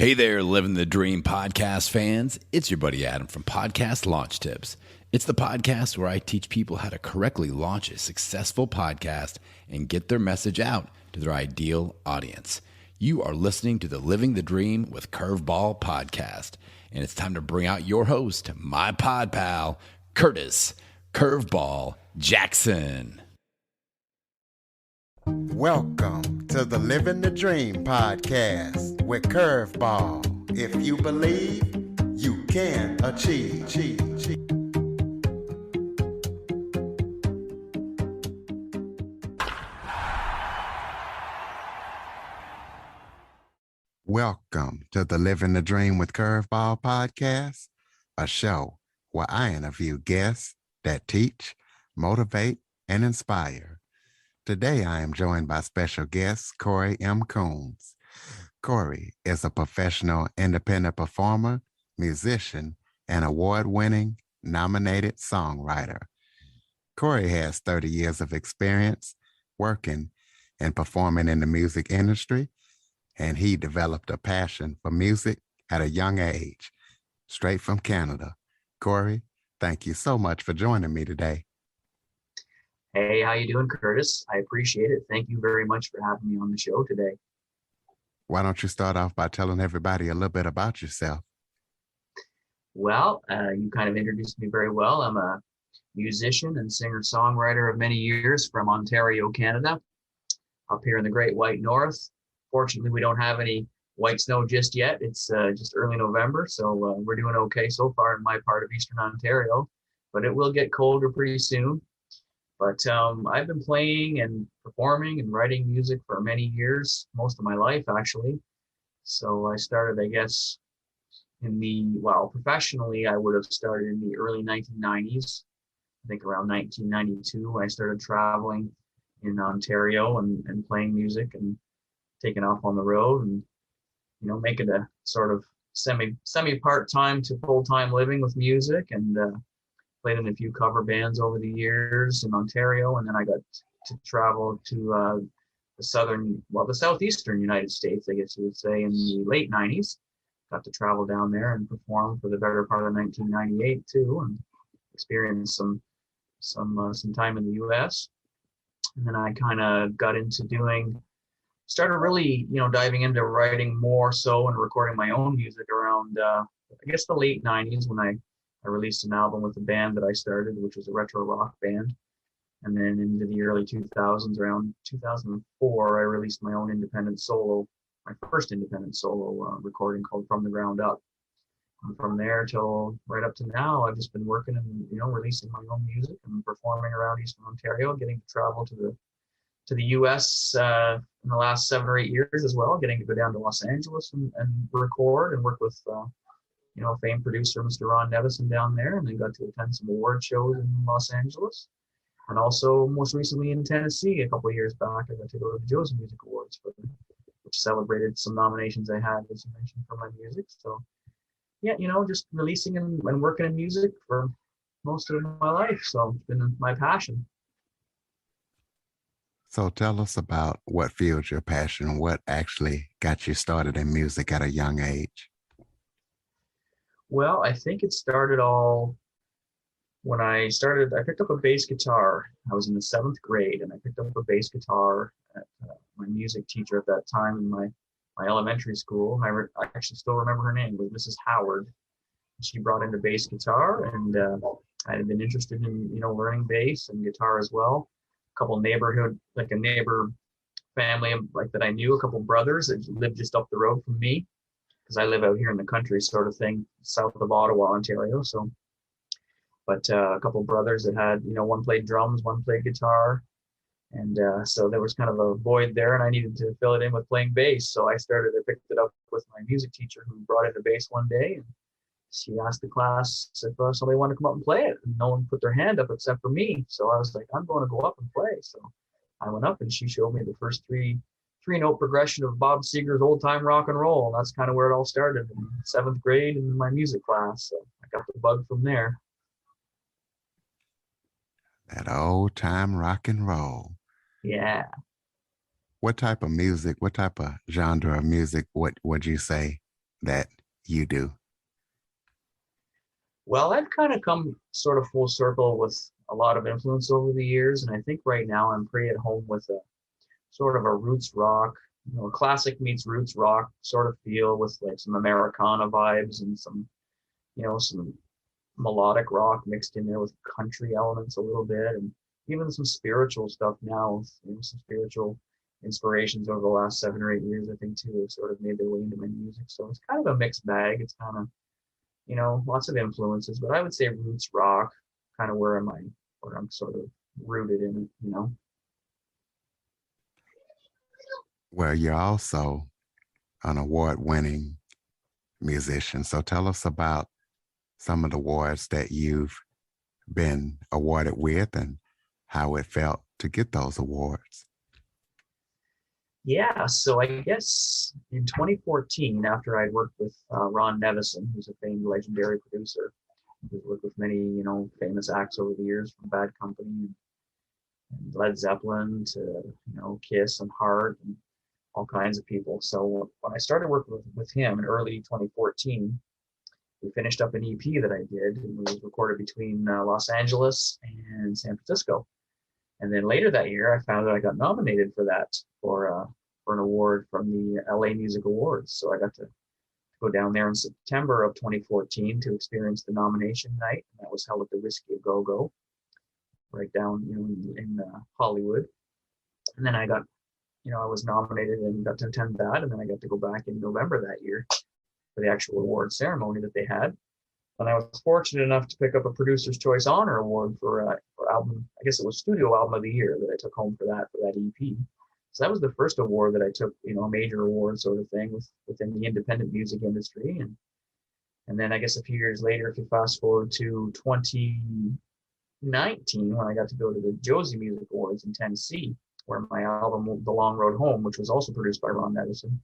Hey there, Living the Dream podcast fans. It's your buddy Adam from Podcast Launch Tips. It's the podcast where I teach people how to correctly launch a successful podcast and get their message out to their ideal audience. You are listening to the Living the Dream with Curveball podcast, and it's time to bring out your host, my pod pal, Curtis Curveball Jackson. Welcome to the Living the Dream podcast with Curveball. If you believe, you can achieve. Welcome to the Living the Dream with Curveball podcast, a show where I interview guests that teach, motivate, and inspire. Today, I am joined by special guest, Cory M Coons. Cory is a professional independent performer, musician, and award-winning nominated songwriter. Cory has 30 years of experience working and performing in the music industry, and he developed a passion for music at a young age, straight from Canada. Cory, thank you so much for joining me today. Hey, how you doing, Curtis? I appreciate it. Thank you very much for having me on the show today. Why don't you start off by telling everybody a little bit about yourself? Well, you kind of introduced me very well. I'm a musician and singer-songwriter of many years from Ontario, Canada, up here in the Great White North. Fortunately, we don't have any white snow just yet. It's just early November, so we're doing okay so far in my part of Eastern Ontario, but it will get colder pretty soon. But I've been playing and performing and writing music for many years, most of my life, actually. So I started, I guess, professionally, I would have started in the early 1990s. I think around 1992, I started traveling in Ontario and playing music and taking off on the road and, making a sort of semi part-time to full-time living with music, and played in a few cover bands over the years in Ontario, and then I got to travel to the southeastern United States, I guess you would say, in the late 90s. Got to travel down there and perform for the better part of 1998 too, and experience some time in the U.S. And then I kind of got into started really, diving into writing more so and recording my own music around, I guess, the late 90s when I released an album with a band that I started, which was a retro rock band. And then into the early 2000s, around 2004, I released my first independent solo recording called From the Ground Up. And from there till right up to now, I've just been working and, releasing my own music and performing around Eastern Ontario, getting to travel to the U.S. In the last 7 or 8 years as well, getting to go down to Los Angeles and record and work with famed producer, Mr. Ron Nevison down there, and then got to attend some award shows in Los Angeles. And also, most recently in Tennessee, a couple of years back, I got to go to the Joe's Music Awards, which celebrated some nominations I had, as you mentioned, for my music. So, yeah, just releasing and working in music for most of my life. So it's been my passion. So tell us about what fueled your passion, what actually got you started in music at a young age. Well, I think it started all when I picked up a bass guitar. I was in the 7th grade, and I picked up a bass guitar at my music teacher at that time in my elementary school. I actually still remember her name. It was Mrs. Howard. She brought in the bass guitar, and I had been interested in, learning bass and guitar as well. A neighbor family that I knew, a couple brothers that lived just up the road from me, because I live out here in the country sort of thing, south of Ottawa, Ontario. So, but a couple brothers that had, one played drums, one played guitar. And so there was kind of a void there, and I needed to fill it in with playing bass. So I picked it up with my music teacher, who brought in the bass one day. And she asked the class if somebody wanted to come up and play it. And no one put their hand up except for me. So I was like, I'm going to go up and play. So I went up, and she showed me the first three-note progression of Bob Seger's Old Time Rock and Roll. And that's kind of where it all started in 7th grade in my music class. So I got the bug from there. That old time rock and roll. Yeah. What type of music, what type of genre of music would you say that you do? Well, I've kind of come sort of full circle with a lot of influence over the years, and I think right now I'm pretty at home with a sort of a roots rock, classic meets roots rock sort of feel with like some Americana vibes and some melodic rock mixed in there with country elements a little bit, and even some spiritual stuff now with some spiritual inspirations over the last 7 or 8 years, I think too, have sort of made their way into my music. So it's kind of a mixed bag. It's kind of, lots of influences, but I would say roots rock, kind of where I'm sort of rooted in it. Well, you're also an award-winning musician. So tell us about some of the awards that you've been awarded with and how it felt to get those awards. Yeah, so I guess in 2014, after I'd worked with Ron Nevison, who's a famed legendary producer, who's worked with many, famous acts over the years, from Bad Company and Led Zeppelin to, Kiss and Heart and all kinds of people. So when I started working with him in early 2014, we finished up an EP that I did, and it was recorded between Los Angeles and San Francisco. And then later that year, I found that I got nominated for that, for an award from the LA Music Awards. So I got to go down there in September of 2014 to experience the nomination night. And that was held at the Whiskey A Go Go, right down in Hollywood. And then I was nominated and got to attend that. And then I got to go back in November that year for the actual award ceremony that they had. And I was fortunate enough to pick up a Producer's Choice Honor Award for album, I guess it was Studio Album of the Year, that I took home for that EP. So that was the first award that I took, a major award sort of thing within the independent music industry. And then I guess a few years later, if you fast forward to 2019, when I got to go to the Josie Music Awards in Tennessee, where my album, The Long Road Home, which was also produced by Ron Nevison,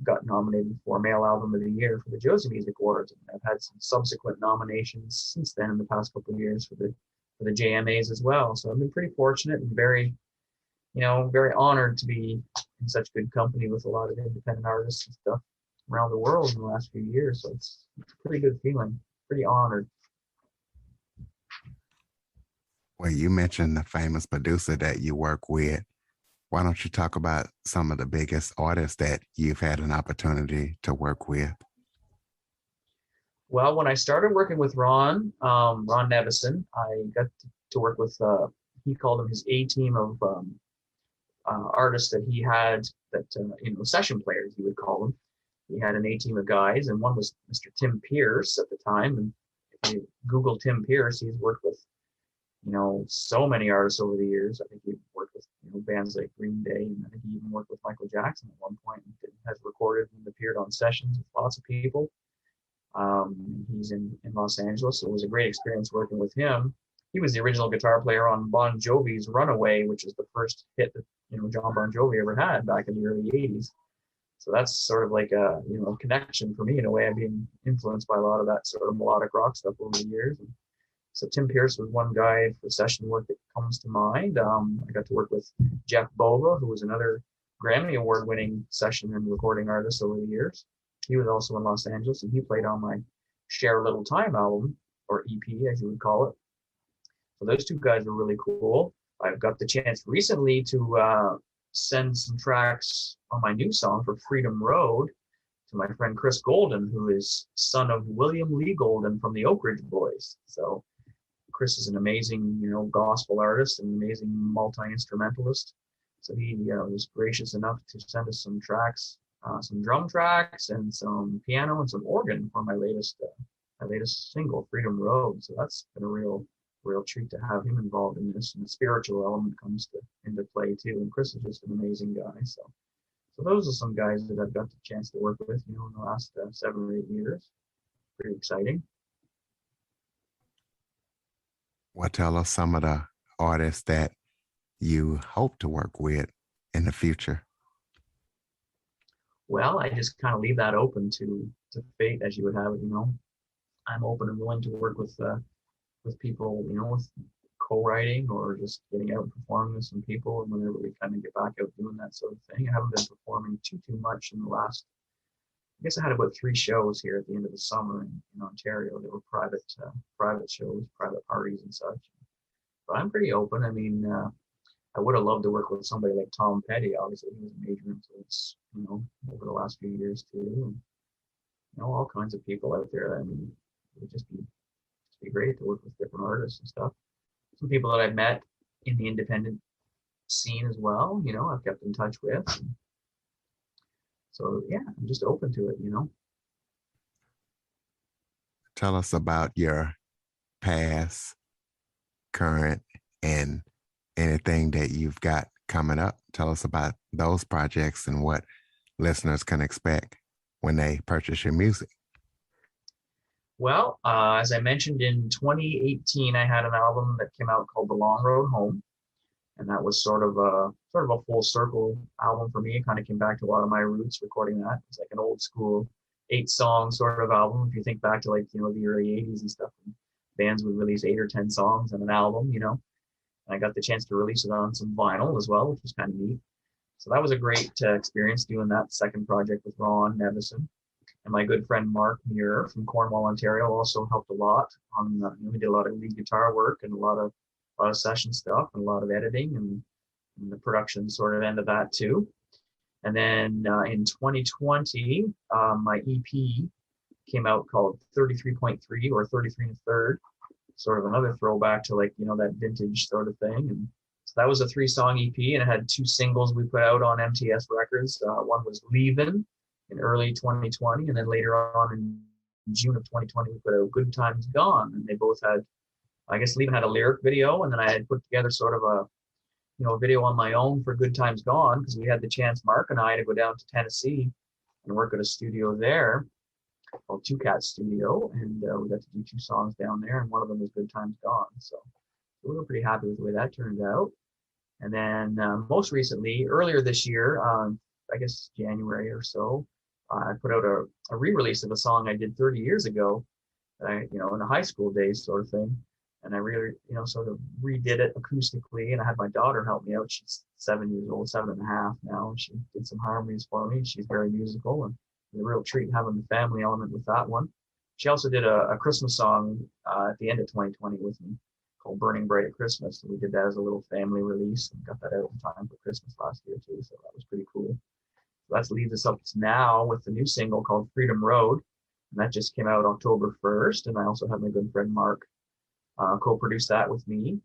got nominated for Male Album of the Year for the Josie Music Awards. And I've had some subsequent nominations since then in the past couple of years for the JMAs as well. So I've been pretty fortunate and very honored to be in such good company with a lot of independent artists and stuff around the world in the last few years. So it's a pretty good feeling, pretty honored. Well, you mentioned the famous producer that you work with. Why don't you talk about some of the biggest artists that you've had an opportunity to work with? Well, when I started working with Ron Nevison, I got to work with, he called them his A-team of artists that he had that, session players, he would call them. He had an A-team of guys, and one was Mr. Tim Pierce at the time. And if you Google Tim Pierce, he's worked with, so many artists over the years. I think he worked with, bands like Green Day, and I think he even worked with Michael Jackson at one point, and has recorded and appeared on sessions with lots of people. He's in Los Angeles, so it was a great experience working with him. He was the original guitar player on Bon Jovi's Runaway, which is the first hit that John Bon Jovi ever had back in the early 80s. So that's sort of like a connection for me in a way. I've been influenced by a lot of that sort of melodic rock stuff over the years. And so Tim Pierce was one guy for session work that comes to mind. I got to work with Jeff Bova, who was another Grammy Award-winning session and recording artist over the years. He was also in Los Angeles, and he played on my Share a Little Time album, or EP, as you would call it. So those two guys were really cool. I've got the chance recently to send some tracks on my new song for Freedom Road to my friend Chris Golden, who is son of William Lee Golden from the Oak Ridge Boys. So Chris is an amazing, gospel artist, an amazing multi-instrumentalist. So he was gracious enough to send us some tracks, some drum tracks and some piano and some organ for my latest single, Freedom Road. So that's been a real treat to have him involved in this, and the spiritual element comes into play too. And Chris is just an amazing guy. So those are some guys that I've got the chance to work with, in the last 7 or 8 years. Pretty exciting. Well, tell us some of the artists that you hope to work with in the future. Well, I just kind of leave that open to fate, as you would have it. I'm open and willing to work with people, with co-writing or just getting out and performing with some people. And whenever we kind of get back out doing that sort of thing, I haven't been performing too much in the last guess I had about 3 shows here at the end of the summer in Ontario. They were private shows, private parties and such. But I'm pretty open. I mean, I would have loved to work with somebody like Tom Petty. Obviously, he was a major influence, over the last few years too. And, all kinds of people out there. I mean, it would just be great to work with different artists and stuff. Some people that I've met in the independent scene as well, I've kept in touch with. So yeah, I'm just open to it. Tell us about your past, current, and anything that you've got coming up. Tell us about those projects and what listeners can expect when they purchase your music. Well, as I mentioned, in 2018, I had an album that came out called The Long Road Home. And that was sort of a full circle album for me. It kind of came back to a lot of my roots recording that. It's like an old school 8-song sort of album. If you think back to the early 80s and stuff, and bands would release 8 or 10 songs on an album, And I got the chance to release it on some vinyl as well, which was kind of neat. So that was a great experience doing that second project with Ron Nevison. And my good friend Mark Muir from Cornwall, Ontario, also helped a lot on. We did a lot of lead guitar work and a lot of session stuff and a lot of editing and the production sort of end of that too. And then in 2020, my EP came out called 33.3 or 33 and a third, sort of another throwback to that vintage sort of thing. And so that was a 3-song EP, and it had 2 singles we put out on MTS Records. One was Leavin' in early 2020, and then later on in June of 2020, we put out Good Times Gone, and they both had, I guess Leavin' had a lyric video, and then I had put together sort of a video on my own for Good Times Gone, because we had the chance, Mark and I, to go down to Tennessee and work at a studio there called Two Cat Studio, and we got to do 2 songs down there, and one of them was Good Times Gone. So we were pretty happy with the way that turned out. And then most recently, earlier this year, I guess January or so, I put out a re-release of a song I did 30 years ago, in the high school days sort of thing. And I really, sort of redid it acoustically, and I had my daughter help me out. She's 7 years old, 7.5 now, and she did some harmonies for me. She's very musical, and it was a real treat having the family element with that one. She also did a Christmas song at the end of 2020 with me called Burning Bright at Christmas. And we did that as a little family release and got that out in time for Christmas last year too. So that was pretty cool. So that leads us up to now with the new single called Freedom Road. And that just came out October 1st. And I also have my good friend Mark co-produced that with me.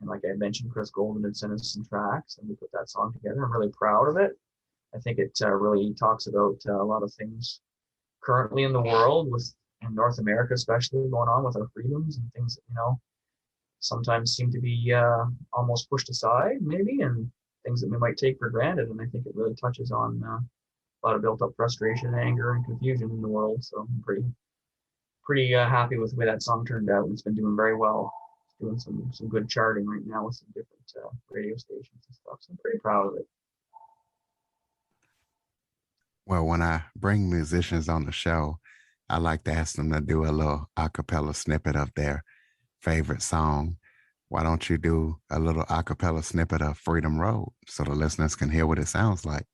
And like I mentioned, Chris Golden had sent us some tracks, and we put that song together. I'm really proud of it. I think it really talks about a lot of things currently in the world, in North America especially, going on with our freedoms and things that, sometimes seem to be almost pushed aside maybe, and things that we might take for granted. And I think it really touches on a lot of built up frustration, anger, and confusion in the world. So I'm pretty happy with the way that song turned out. It's been doing very well. It's doing some good charting right now with some different radio stations and stuff. So I'm pretty proud of it. Well, when I bring musicians on the show, I like to ask them to do a little a cappella snippet of their favorite song. Why don't you do a little a cappella snippet of Freedom Road so the listeners can hear what it sounds like?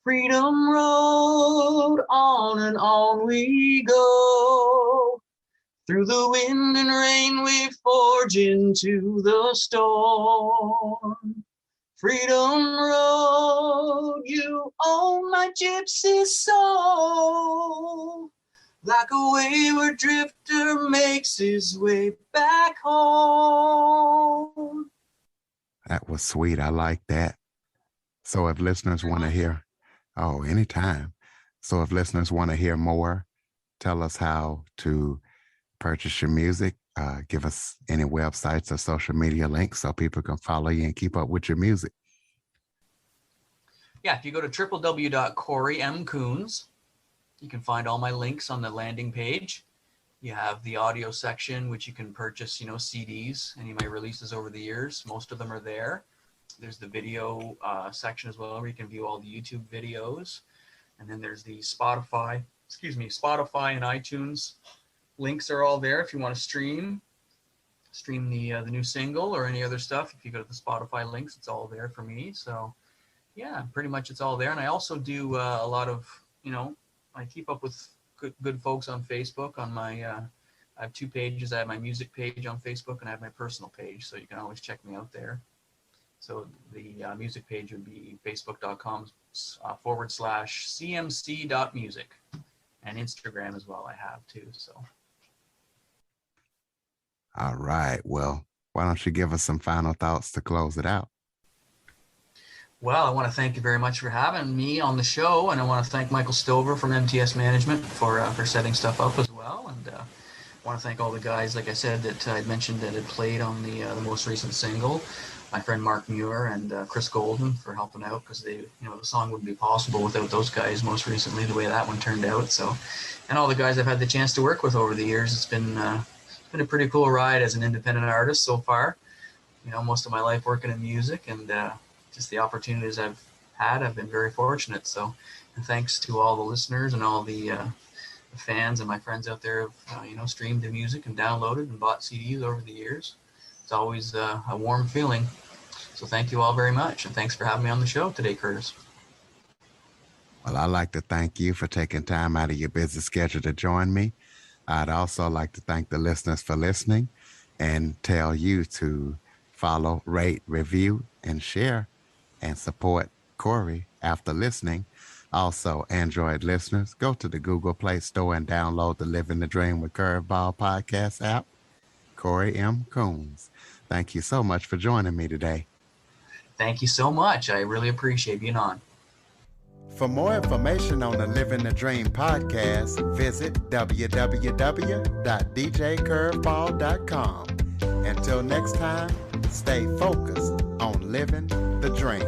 Freedom Road, on and on we go. Through the wind and rain we forge into the storm. Freedom Road, you own my gypsy soul. Like a wayward drifter makes his way back home. That was sweet. I like that. So if listeners want to hear, anytime. So if listeners want to hear more, tell us how to purchase your music. Give us any websites or social media links so people can follow you and keep up with your music. Yeah, if you go to www.corymcoons, you can find all my links on the landing page. You have the audio section, which you can purchase, CDs, any of my releases over the years. Most of them are there. There's the video section as well, where you can view all the YouTube videos. And then there's the Spotify and iTunes. Links are all there if you want to stream the new single or any other stuff. If you go to the Spotify links, it's all there for me. So yeah, pretty much it's all there. And I also do a lot of, I keep up with good folks on Facebook. On my I have 2 pages. I have my music page on Facebook, and I have my personal page, so you can always check me out there. So the music page would be facebook.com/cmc.music, and Instagram as well I have too. So. All right. Well, why don't you give us some final thoughts to close it out? Well, I want to thank you very much for having me on the show, and I want to thank Michael Stover from MTS Management for setting stuff up as well. And I want to thank all the guys, like I said, that I mentioned that had played on the most recent single. My friend Mark Muir and Chris Golden for helping out, because the song wouldn't be possible without those guys. Most recently, the way that one turned out. So, and all the guys I've had the chance to work with over the years. It's been a pretty cool ride as an independent artist so far. Most of my life working in music, and just the opportunities I've had, I've been very fortunate. So, and thanks to all the listeners and all the fans and my friends out there who've streamed the music and downloaded and bought CDs over the years. It's always a warm feeling. So thank you all very much, and thanks for having me on the show today, Curtis. Well, I'd like to thank you for taking time out of your busy schedule to join me. I'd also like to thank the listeners for listening, and tell you to follow, rate, review, and share, and support Cory after listening. Also, Android listeners, go to the Google Play Store and download the Living the Dream with Curveball podcast app. Cory M Coons. Thank you so much for joining me today. Thank you so much. I really appreciate being on. For more information on the Living the Dream podcast, visit www.djcurveball.com. Until next time, stay focused on living the dream.